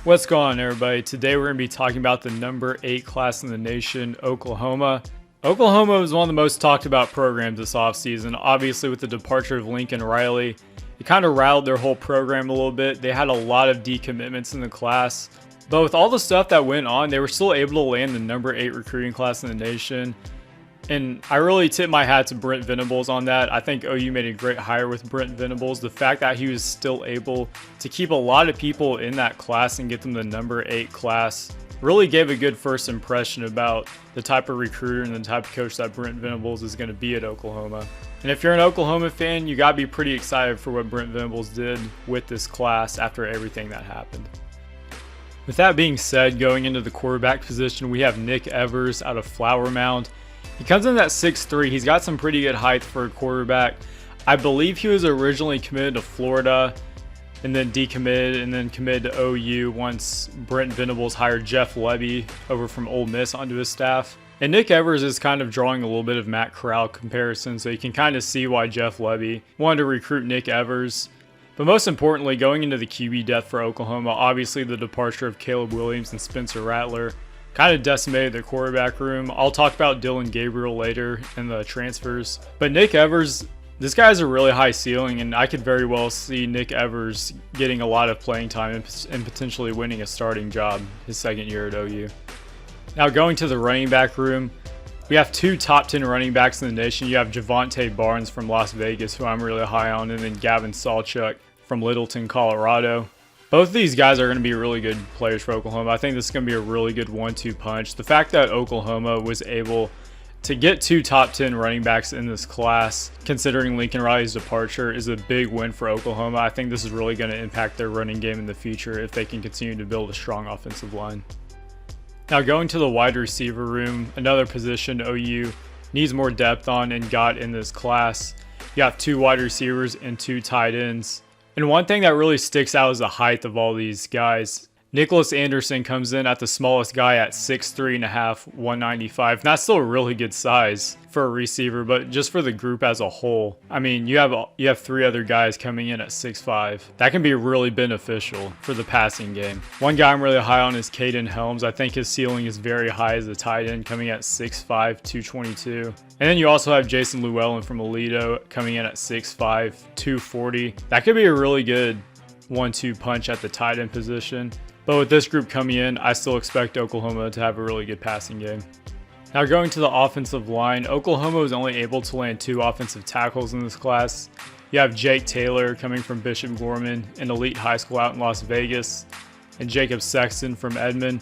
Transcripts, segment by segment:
What's going on, everybody? Today we're going to be talking about the number 8 class in the nation, Oklahoma. Oklahoma was one of the most talked about programs this offseason. Obviously, with the departure of Lincoln Riley, it kind of rattled their whole program a little bit. They had a lot of decommitments in the class. But with all the stuff that went on, they were still able to land the number 8 recruiting class in the nation. And I really tip my hat to Brent Venables on that. I think OU made a great hire with Brent Venables. The fact that he was still able to keep a lot of people in that class and get them the number 8 class really gave a good first impression about the type of recruiter and the type of coach that Brent Venables is going to be at Oklahoma. And if you're an Oklahoma fan, you got to be pretty excited for what Brent Venables did with this class after everything that happened. With that being said, going into the quarterback position, we have Nick Evers out of Flower Mound. He comes in at 6'3". He's got some pretty good height for a quarterback. I believe he was originally committed to Florida and then decommitted and then committed to OU once Brent Venables hired Jeff Lebby over from Ole Miss onto his staff. And Nick Evers is kind of drawing a little bit of Matt Corral comparison, so you can kind of see why Jeff Lebby wanted to recruit Nick Evers. But most importantly, going into the QB depth for Oklahoma, obviously the departure of Caleb Williams and Spencer Rattler kind of decimated the quarterback room. I'll talk about Dylan Gabriel later in the transfers. But Nick Evers, this guy has a really high ceiling, and I could very well see Nick Evers getting a lot of playing time and potentially winning a starting job his second year at OU. Now going to the running back room, we have 2 top 10 running backs in the nation. You have Javante Barnes from Las Vegas, who I'm really high on, and then Gavin Sawchuk from Littleton, Colorado. Both of these guys are going to be really good players for Oklahoma. I think this is going to be a really good 1-2 punch. The fact that Oklahoma was able to get 2 top 10 running backs in this class, considering Lincoln Riley's departure, is a big win for Oklahoma. I think this is really going to impact their running game in the future if they can continue to build a strong offensive line. Now going to the wide receiver room, another position OU needs more depth on and got in this class. You have 2 wide receivers and 2 tight ends. And one thing that really sticks out is the height of all these guys. Nicholas Anderson comes in at the smallest guy at 6'3.5", 195. And that's still a really good size for a receiver, but just for the group as a whole, I mean, you have 3 other guys coming in at 6'5". That can be really beneficial for the passing game. One guy I'm really high on is Caden Helms. I think his ceiling is very high as a tight end, coming at 6'5", 222. And then you also have Jason Llewellyn from Aledo coming in at 6'5", 240. That could be a really good 1-2 punch at the tight end position. But with this group coming in, I still expect Oklahoma to have a really good passing game. Now going to the offensive line, Oklahoma was only able to land 2 offensive tackles in this class. You have Jake Taylor coming from Bishop Gorman, an elite high school out in Las Vegas, and Jacob Sexton from Edmond.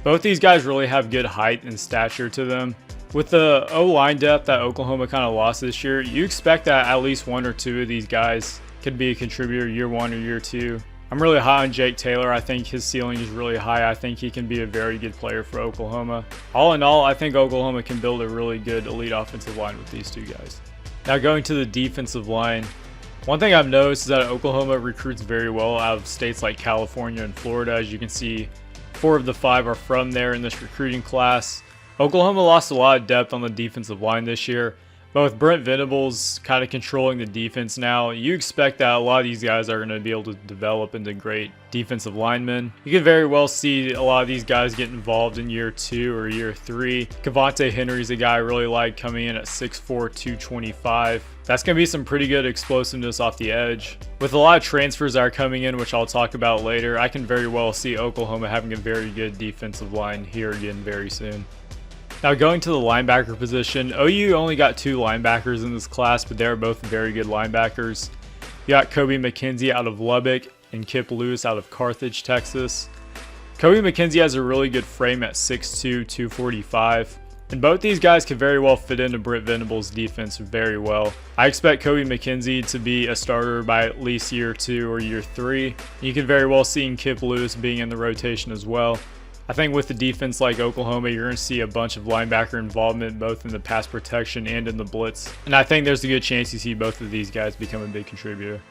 Both these guys really have good height and stature to them. With the O-line depth that Oklahoma kind of lost this year, you expect that at least 1 or 2 of these guys could be a contributor year 1 or year 2. I'm really high on Jake Taylor. I think his ceiling is really high. I think he can be a very good player for Oklahoma. All in all, I think Oklahoma can build a really good elite offensive line with these 2 guys. Now going to the defensive line, one thing I've noticed is that Oklahoma recruits very well out of states like California and Florida. As you can see, 4 of the 5 are from there in this recruiting class. Oklahoma lost a lot of depth on the defensive line this year. But with Brent Venables kind of controlling the defense now, you expect that a lot of these guys are going to be able to develop into great defensive linemen. You could very well see a lot of these guys get involved in year 2 or year 3. Cavante Henry's a guy I really like coming in at 6'4", 225. That's going to be some pretty good explosiveness off the edge. With a lot of transfers that are coming in, which I'll talk about later, I can very well see Oklahoma having a very good defensive line here again very soon. Now going to the linebacker position, OU only got 2 linebackers in this class, but they're both very good linebackers. You got Kobe McKenzie out of Lubbock and Kip Lewis out of Carthage, Texas. Kobe McKenzie has a really good frame at 6'2", 245. And both these guys could very well fit into Brent Venables' defense very well. I expect Kobe McKenzie to be a starter by at least year 2 or year 3. You could very well see Kip Lewis being in the rotation as well. I think with a defense like Oklahoma, you're going to see a bunch of linebacker involvement both in the pass protection and in the blitz. And I think there's a good chance you see both of these guys become a big contributor.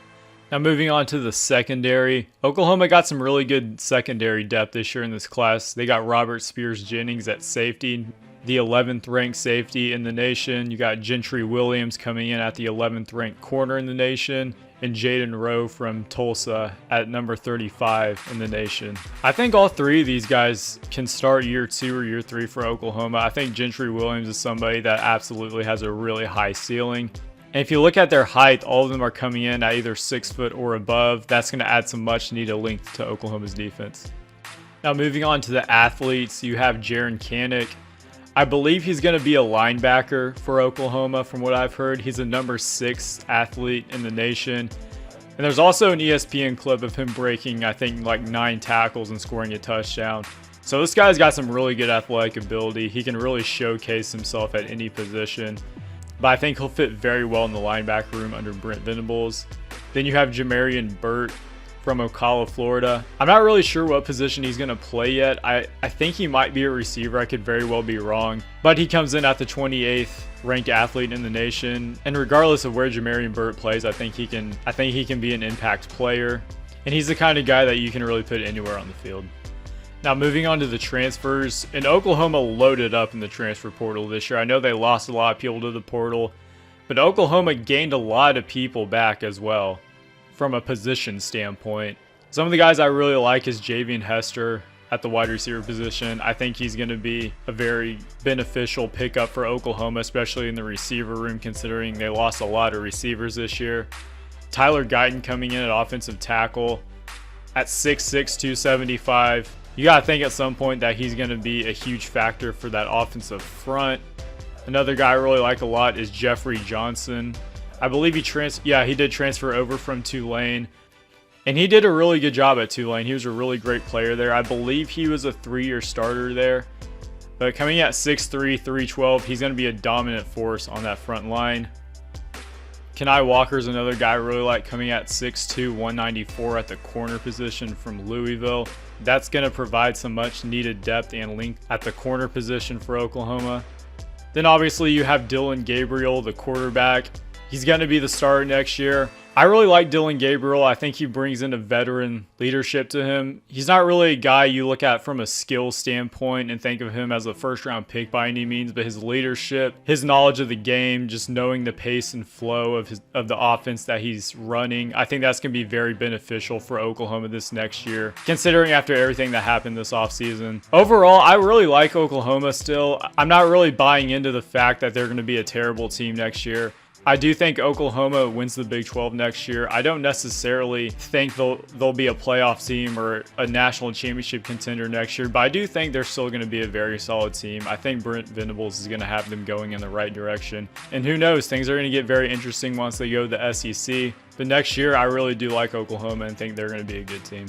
Now moving on to the secondary. Oklahoma got some really good secondary depth this year in this class. They got Robert Spears Jennings at safety, the 11th ranked safety in the nation. You got Gentry Williams coming in at the 11th ranked corner in the nation. and Jaden Rowe from Tulsa at number 35 in the nation. I think all three of these guys can start year 2 or year 3 for Oklahoma. I think Gentry Williams is somebody that absolutely has a really high ceiling. And if you look at their height, all of them are coming in at either 6 foot or above. That's going to add some much needed length to Oklahoma's defense. Now moving on to the athletes, you have Jaren Kanak. I believe he's going to be a linebacker for Oklahoma from what I've heard. He's a number 6 athlete in the nation. And there's also an ESPN clip of him breaking, I think, like 9 tackles and scoring a touchdown. So this guy's got some really good athletic ability. He can really showcase himself at any position. But I think he'll fit very well in the linebacker room under Brent Venables. Then you have Jamarian Burt from Ocala, Florida. I'm not really sure what position he's going to play yet. I think he might be a receiver. I could very well be wrong. But he comes in at the 28th ranked athlete in the nation. And regardless of where Jamarian Burt plays, I think he can be an impact player. And he's the kind of guy that you can really put anywhere on the field. Now moving on to the transfers, and Oklahoma loaded up in the transfer portal this year. I know they lost a lot of people to the portal, but Oklahoma gained a lot of people back as well from a position standpoint. Some of the guys I really like is Javian Hester at the wide receiver position. I think he's going to be a very beneficial pickup for Oklahoma, especially in the receiver room, considering they lost a lot of receivers this year. Tyler Guyton coming in at offensive tackle at 6'6", 275. You got to think at some point that he's going to be a huge factor for that offensive front. Another guy I really like a lot is Jeffrey Johnson. I believe he did transfer over from Tulane. And he did a really good job at Tulane. He was a really great player there. I believe he was a 3-year starter there. But coming at 6'3", 312, he's going to be a dominant force on that front line. Kenai Walker's another guy I really like, coming at 6'2", 194 at the corner position from Louisville. That's going to provide some much needed depth and length at the corner position for Oklahoma. Then obviously you have Dylan Gabriel, the quarterback. He's going to be the starter next year. I really like Dylan Gabriel. I think he brings in a veteran leadership to him. He's not really a guy you look at from a skill standpoint and think of him as a first-round pick by any means, but his leadership, his knowledge of the game, just knowing the pace and flow of the offense that he's running, I think that's going to be very beneficial for Oklahoma this next year, considering after everything that happened this offseason. Overall, I really like Oklahoma still. I'm not really buying into the fact that they're going to be a terrible team next year. I do think Oklahoma wins the Big 12 next year. I don't necessarily think they'll be a playoff team or a national championship contender next year, but I do think they're still going to be a very solid team. I think Brent Venables is going to have them going in the right direction. And who knows, things are going to get very interesting once they go to the SEC. But next year, I really do like Oklahoma and think they're going to be a good team.